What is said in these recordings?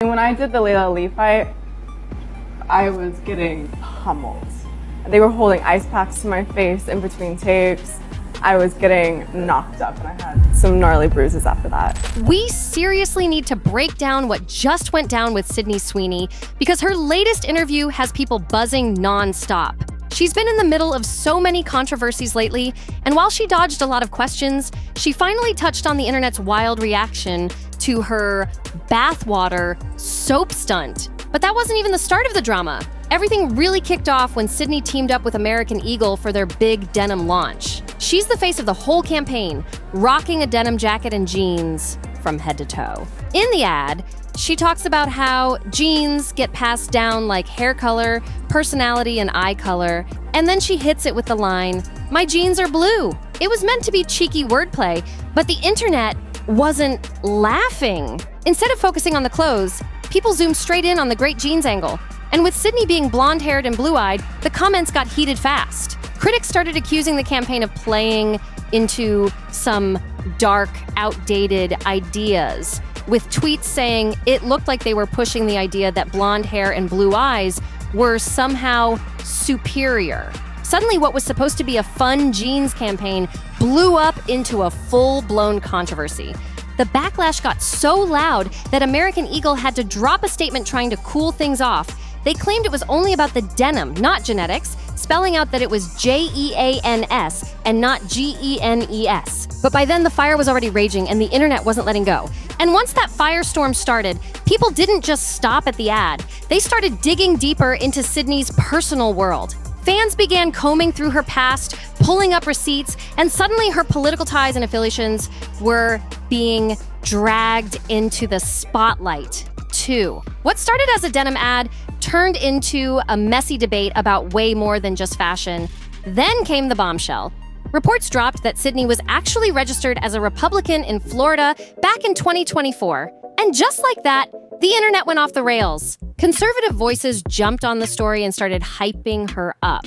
When I did the Layla Lee fight, I was getting pummeled. They were holding ice packs to my face in between tapes. I was getting knocked up and I had some gnarly bruises after that. We seriously need to break down what just went down with Sydney Sweeney because her latest interview has people buzzing nonstop. She's been in the middle of so many controversies lately, and while she dodged a lot of questions, she finally touched on the internet's wild reaction to her bathwater soap stunt. But that wasn't even the start of the drama. Everything really kicked off when Sydney teamed up with American Eagle for their big denim launch. She's the face of the whole campaign, rocking a denim jacket and jeans from head to toe. In the ad, she talks about how genes get passed down like hair color, personality, and eye color, and then she hits it with the line, "My jeans are blue." It was meant to be cheeky wordplay, but the internet wasn't laughing. Instead of focusing on the clothes, people zoomed straight in on the great jeans angle. And with Sydney being blonde-haired and blue-eyed, the comments got heated fast. Critics started accusing the campaign of playing into some dark, outdated ideas, with tweets saying it looked like they were pushing the idea that blonde hair and blue eyes were somehow superior. Suddenly, what was supposed to be a fun jeans campaign blew up into a full-blown controversy. The backlash got so loud that American Eagle had to drop a statement trying to cool things off. They claimed it was only about the denim, not genetics, spelling out that it was Jeans and not Genes. But by then, the fire was already raging and the internet wasn't letting go. And once that firestorm started, people didn't just stop at the ad. They started digging deeper into Sydney's personal world. Fans began combing through her past, pulling up receipts, and suddenly her political ties and affiliations were being dragged into the spotlight, too. What started as a denim ad turned into a messy debate about way more than just fashion. Then came the bombshell. Reports dropped that Sydney was actually registered as a Republican in Florida back in 2024. And just like that, the internet went off the rails. Conservative voices jumped on the story and started hyping her up,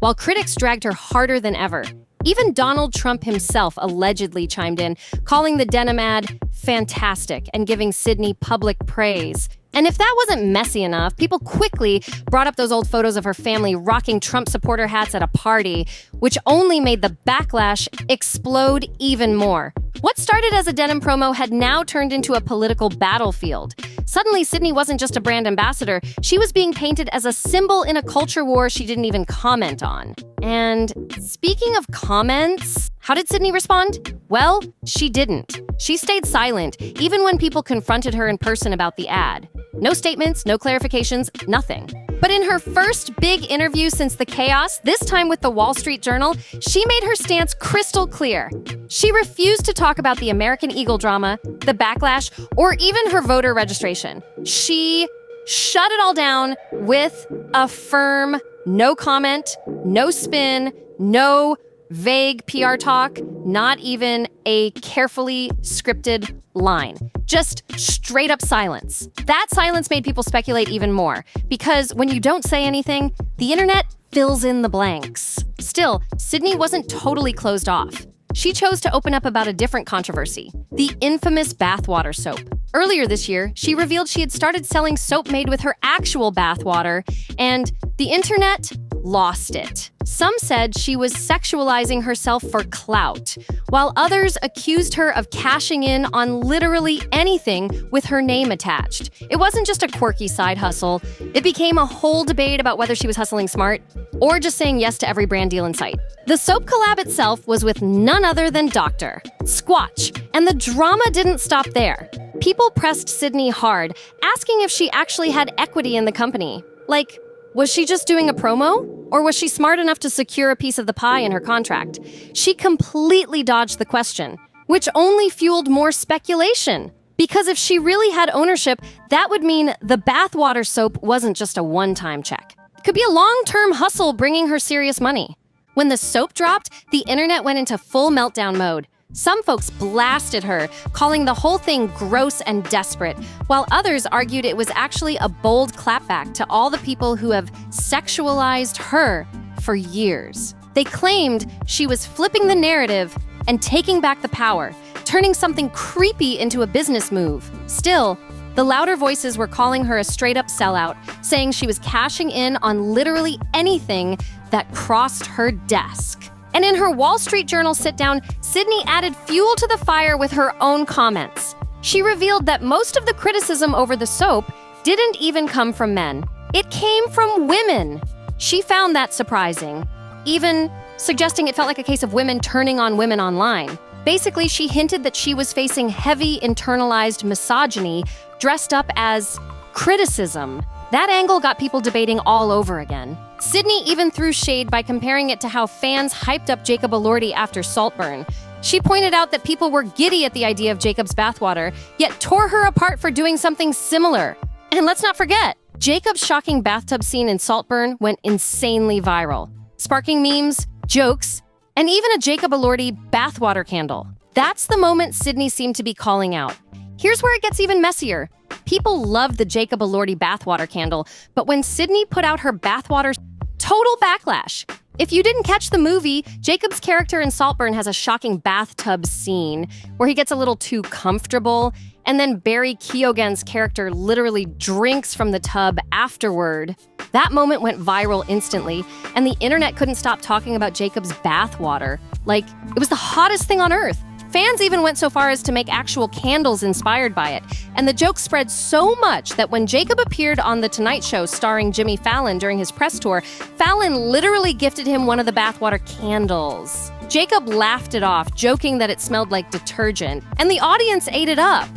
while critics dragged her harder than ever. Even Donald Trump himself allegedly chimed in, calling the denim ad fantastic and giving Sydney public praise. And if that wasn't messy enough, people quickly brought up those old photos of her family rocking Trump supporter hats at a party, which only made the backlash explode even more. What started as a denim promo had now turned into a political battlefield. Suddenly, Sydney wasn't just a brand ambassador, she was being painted as a symbol in a culture war she didn't even comment on. And speaking of comments, how did Sydney respond? Well, she didn't. She stayed silent, even when people confronted her in person about the ad. No statements, no clarifications, nothing. But in her first big interview since the chaos, this time with the Wall Street Journal, she made her stance crystal clear. She refused to talk about the American Eagle drama, the backlash, or even her voter registration. She shut it all down with a firm no comment, no spin, no vague PR talk, not even a carefully scripted line. Just straight up silence. That silence made people speculate even more, because when you don't say anything, the internet fills in the blanks. Still, Sydney wasn't totally closed off. She chose to open up about a different controversy, the infamous bathwater soap. Earlier this year, she revealed she had started selling soap made with her actual bathwater, and the internet lost it. Some said she was sexualizing herself for clout, while others accused her of cashing in on literally anything with her name attached. It wasn't just a quirky side hustle. It became a whole debate about whether she was hustling smart or just saying yes to every brand deal in sight. The soap collab itself was with none other than Dr. Squatch, and the drama didn't stop there. People pressed Sydney hard, asking if she actually had equity in the company. Like, was she just doing a promo? Or was she smart enough to secure a piece of the pie in her contract? She completely dodged the question, which only fueled more speculation. Because if she really had ownership, that would mean the bathwater soap wasn't just a one-time check. It could be a long-term hustle bringing her serious money. When the soap dropped, the internet went into full meltdown mode. Some folks blasted her, calling the whole thing gross and desperate, while others argued it was actually a bold clapback to all the people who have sexualized her for years. They claimed she was flipping the narrative and taking back the power, turning something creepy into a business move. Still, The louder voices were calling her a straight-up sellout, saying she was cashing in on literally anything that crossed her desk. And in her Wall Street Journal sit-down, Sydney added fuel to the fire with her own comments. She revealed that most of the criticism over the soap didn't even come from men. It came from women. She found that surprising, even suggesting it felt like a case of women turning on women online. Basically, she hinted that she was facing heavy internalized misogyny dressed up as criticism. That angle got people debating all over again. Sydney even threw shade by comparing it to how fans hyped up Jacob Elordi after Saltburn. She pointed out that people were giddy at the idea of Jacob's bathwater, yet tore her apart for doing something similar. And let's not forget, Jacob's shocking bathtub scene in Saltburn went insanely viral, sparking memes, jokes, and even a Jacob Elordi bathwater candle. That's the moment Sydney seemed to be calling out. Here's where it gets even messier. People loved the Jacob Elordi bathwater candle, but when Sydney put out her bathwater, total backlash. If you didn't catch the movie, Jacob's character in Saltburn has a shocking bathtub scene where he gets a little too comfortable, and then Barry Keoghan's character literally drinks from the tub afterward. That moment went viral instantly, and the internet couldn't stop talking about Jacob's bathwater. Like, it was the hottest thing on earth. Fans even went so far as to make actual candles inspired by it, and the joke spread so much that when Jacob appeared on The Tonight Show starring Jimmy Fallon during his press tour, Fallon literally gifted him one of the bathwater candles. Jacob laughed it off, joking that it smelled like detergent, and the audience ate it up.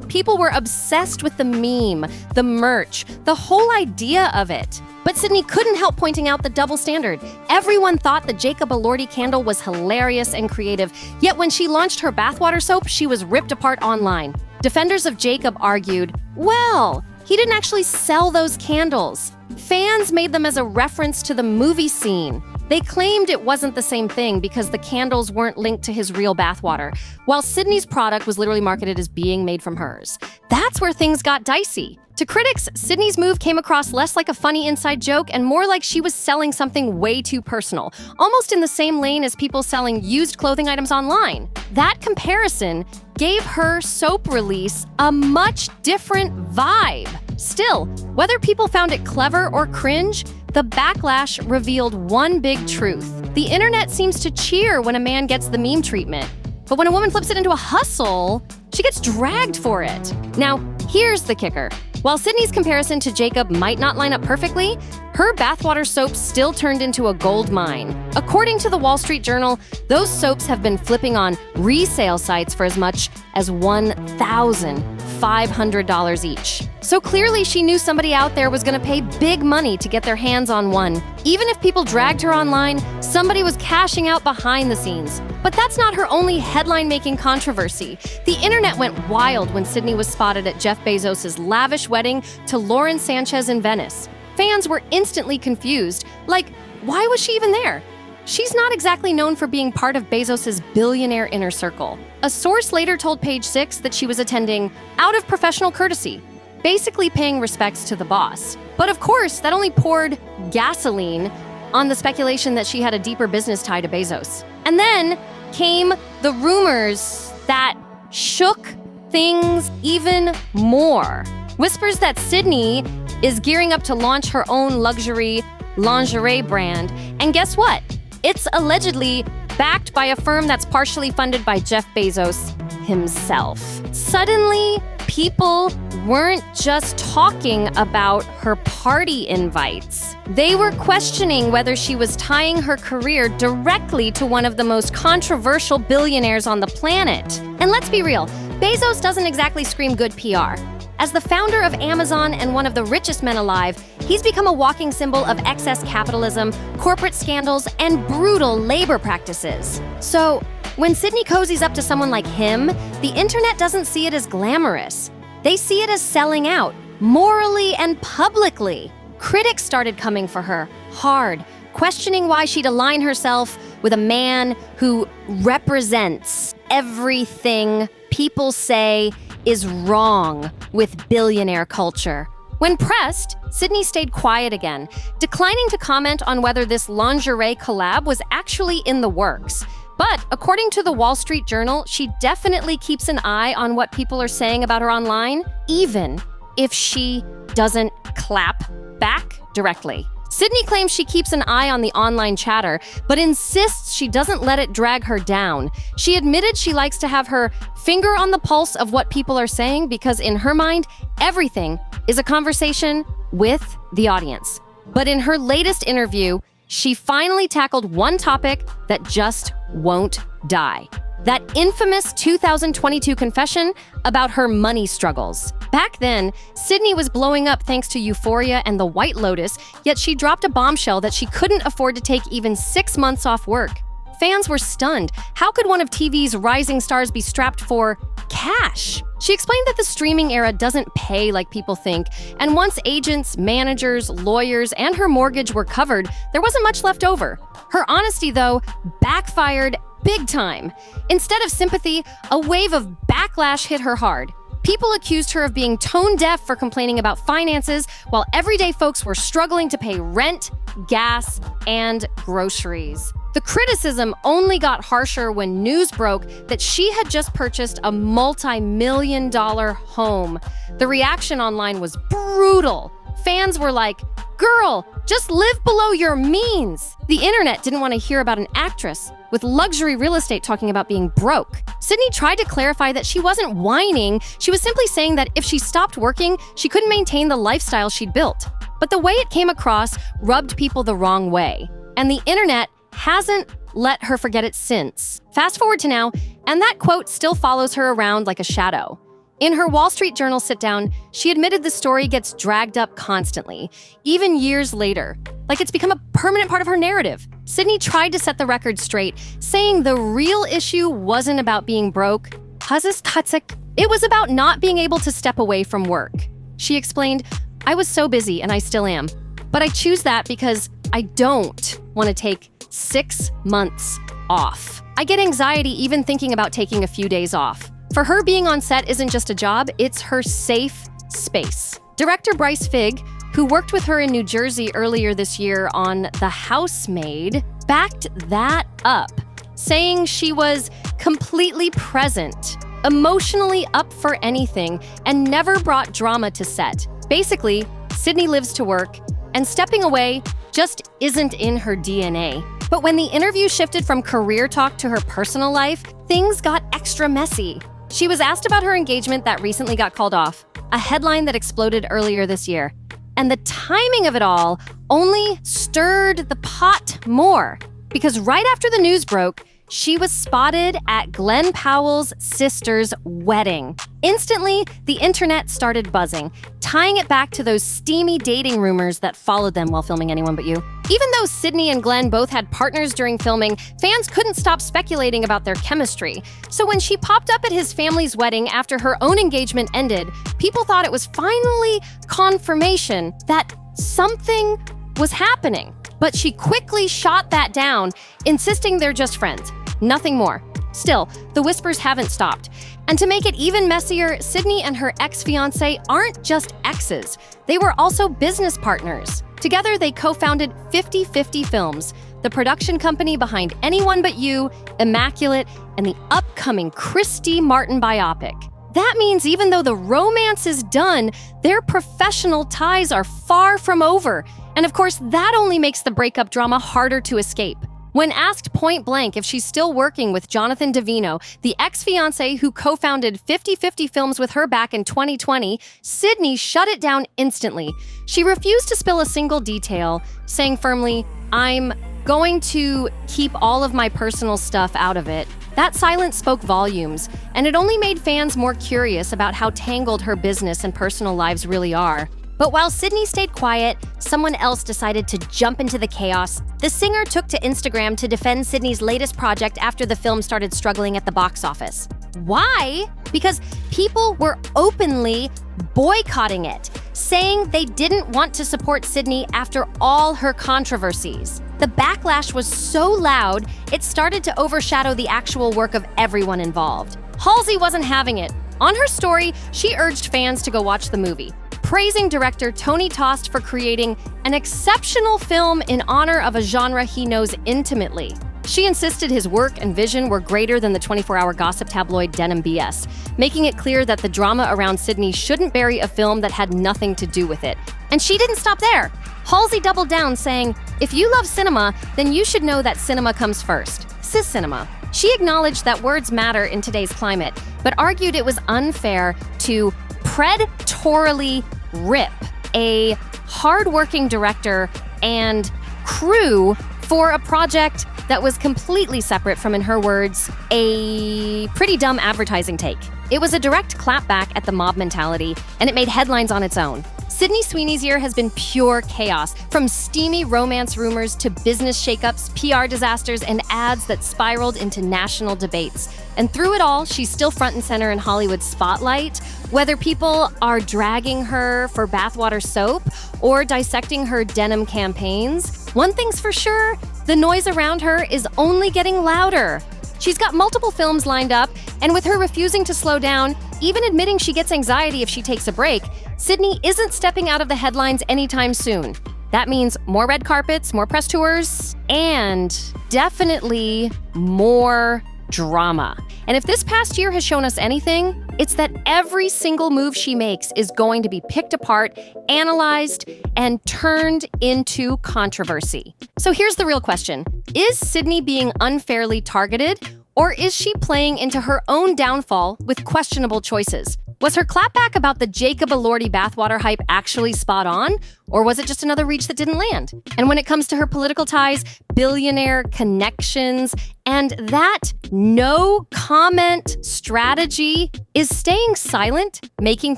People were obsessed with the meme, the merch, the whole idea of it. But Sydney couldn't help pointing out the double standard. Everyone thought the Jacob Elordi candle was hilarious and creative, yet when she launched her bathwater soap, she was ripped apart online. Defenders of Jacob argued, well, he didn't actually sell those candles. Fans made them as a reference to the movie scene. They claimed it wasn't the same thing because the candles weren't linked to his real bathwater, while Sydney's product was literally marketed as being made from hers. That's where things got dicey. To critics, Sydney's move came across less like a funny inside joke and more like she was selling something way too personal, almost in the same lane as people selling used clothing items online. That comparison gave her soap release a much different vibe. Still, whether people found it clever or cringe, the backlash revealed one big truth. The internet seems to cheer when a man gets the meme treatment, but when a woman flips it into a hustle, she gets dragged for it. Now, here's the kicker. While Sydney's comparison to Jacob might not line up perfectly, her bathwater soap still turned into a gold mine. According to the Wall Street Journal, those soaps have been flipping on resale sites for as much as $1,500 each. So clearly she knew somebody out there was going to pay big money to get their hands on one. Even if people dragged her online, somebody was cashing out behind the scenes. But that's not her only headline-making controversy. The internet went wild when Sydney was spotted at Jeff Bezos' lavish wedding to Lauren Sanchez in Venice. Fans were instantly confused. Like, why was she even there? She's not exactly known for being part of Bezos' billionaire inner circle. A source later told Page Six that she was attending out of professional courtesy, basically paying respects to the boss. But of course, that only poured gasoline on the speculation that she had a deeper business tie to Bezos. And then came the rumors that shook things even more. Whispers that Sydney is gearing up to launch her own luxury lingerie brand. And guess what? It's allegedly backed by a firm that's partially funded by Jeff Bezos himself. Suddenly, people weren't just talking about her party invites. They were questioning whether she was tying her career directly to one of the most controversial billionaires on the planet. And let's be real, Bezos doesn't exactly scream good PR. As the founder of Amazon and one of the richest men alive, he's become a walking symbol of excess capitalism, corporate scandals, and brutal labor practices. So, when Sydney cozies up to someone like him, the internet doesn't see it as glamorous. They see it as selling out, morally and publicly. Critics started coming for her, hard, questioning why she'd align herself with a man who represents everything people say is wrong with billionaire culture. When pressed, Sydney stayed quiet again, declining to comment on whether this lingerie collab was actually in the works. But according to the Wall Street Journal, she definitely keeps an eye on what people are saying about her online, even if she doesn't clap back directly. Sydney claims she keeps an eye on the online chatter, but insists she doesn't let it drag her down. She admitted she likes to have her finger on the pulse of what people are saying because in her mind, everything is a conversation with the audience. But in her latest interview, she finally tackled one topic that just won't die. That infamous 2022 confession about her money struggles. Back then, Sydney was blowing up thanks to Euphoria and The White Lotus, yet she dropped a bombshell that she couldn't afford to take even 6 months off work. Fans were stunned. How could one of TV's rising stars be strapped for cash? She explained that the streaming era doesn't pay like people think, and once agents, managers, lawyers, and her mortgage were covered, there wasn't much left over. Her honesty, though, backfired big time. Instead of sympathy, a wave of backlash hit her hard. People accused her of being tone deaf for complaining about finances, while everyday folks were struggling to pay rent, gas, and groceries. The criticism only got harsher when news broke that she had just purchased a multi-million-dollar home. The reaction online was brutal. Fans were like, "Girl, just live below your means." The internet didn't want to hear about an actress with luxury real estate talking about being broke. Sydney tried to clarify that she wasn't whining. She was simply saying that if she stopped working, she couldn't maintain the lifestyle she'd built. But the way it came across rubbed people the wrong way. And the internet hasn't let her forget it since. Fast forward to now, and that quote still follows her around like a shadow. In her Wall Street Journal sit-down, she admitted the story gets dragged up constantly, even years later, like it's become a permanent part of her narrative. Sydney tried to set the record straight, saying the real issue wasn't about being broke. It was about not being able to step away from work. She explained, "I was so busy, and I still am. But I choose that because I don't want to take 6 months off. I get anxiety even thinking about taking a few days off." For her, being on set isn't just a job, it's her safe space. Director Bryce Figg, who worked with her in New Jersey earlier this year on The Housemaid, backed that up, saying she was completely present, emotionally up for anything, and never brought drama to set. Basically, Sydney lives to work, and stepping away just isn't in her DNA. But when the interview shifted from career talk to her personal life, things got extra messy. She was asked about her engagement that recently got called off, a headline that exploded earlier this year. And the timing of it all only stirred the pot more, because right after the news broke, she was spotted at Glenn Powell's sister's wedding. Instantly, the internet started buzzing, tying it back to those steamy dating rumors that followed them while filming Anyone But You. Even though Sydney and Glenn both had partners during filming, fans couldn't stop speculating about their chemistry. So when she popped up at his family's wedding after her own engagement ended, people thought it was finally confirmation that something was happening. But she quickly shot that down, insisting they're just friends, nothing more. Still, the whispers haven't stopped. And to make it even messier, Sydney and her ex-fiancé aren't just exes. They were also business partners. Together, they co-founded 50/50 Films, the production company behind Anyone But You, Immaculate, and the upcoming Christy Martin biopic. That means even though the romance is done, their professional ties are far from over. And of course, that only makes the breakup drama harder to escape. When asked point blank if she's still working with Jonathan Davino, the ex-fiancé who co-founded 50/50 Films with her back in 2020, Sydney shut it down instantly. She refused to spill a single detail, saying firmly, "I'm going to keep all of my personal stuff out of it." That silence spoke volumes, and it only made fans more curious about how tangled her business and personal lives really are. But while Sydney stayed quiet, someone else decided to jump into the chaos. The singer took to Instagram to defend Sydney's latest project after the film started struggling at the box office. Why? Because people were openly boycotting it, saying they didn't want to support Sydney after all her controversies. The backlash was so loud, it started to overshadow the actual work of everyone involved. Halsey wasn't having it. On her story, she urged fans to go watch the movie, praising director Tony Tost for creating an exceptional film in honor of a genre he knows intimately. She insisted his work and vision were greater than the 24-hour gossip tabloid Denim BS, making it clear that the drama around Sydney shouldn't bury a film that had nothing to do with it. And she didn't stop there. Halsey doubled down, saying, "If you love cinema, then you should know that cinema comes first. Cis cinema." She acknowledged that words matter in today's climate, but argued it was unfair to predatorily rip a hardworking director and crew for a project that was completely separate from, in her words, a pretty dumb advertising take. It was a direct clapback at the mob mentality, and it made headlines on its own. Sydney Sweeney's year has been pure chaos, from steamy romance rumors to business shakeups, PR disasters, and ads that spiraled into national debates. And through it all, she's still front and center in Hollywood's spotlight, whether people are dragging her for bathwater soap or dissecting her denim campaigns. One thing's for sure, the noise around her is only getting louder. She's got multiple films lined up, and with her refusing to slow down, even admitting she gets anxiety if she takes a break, Sydney isn't stepping out of the headlines anytime soon. That means more red carpets, more press tours, and definitely more drama. And if this past year has shown us anything, it's that every single move she makes is going to be picked apart, analyzed, and turned into controversy. So here's the real question. Is Sydney being unfairly targeted, or is she playing into her own downfall with questionable choices? Was her clapback about the Jacob Elordi bathwater hype actually spot on, or was it just another reach that didn't land? And when it comes to her political ties, billionaire connections, and that no comment strategy, is staying silent making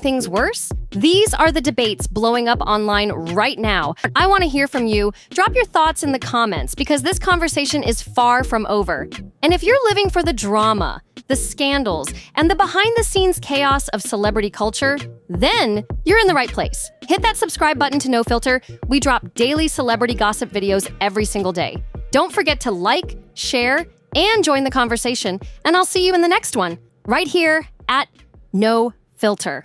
things worse? These are the debates blowing up online right now. I want to hear from you. Drop your thoughts in the comments because this conversation is far from over. And if you're living for the drama, the scandals, and the behind-the-scenes chaos of celebrity culture, then you're in the right place. Hit that subscribe button to NoFilter. We drop daily celebrity gossip videos every single day. Don't forget to like, share, and join the conversation. And I'll see you in the next one, right here at NoFilter.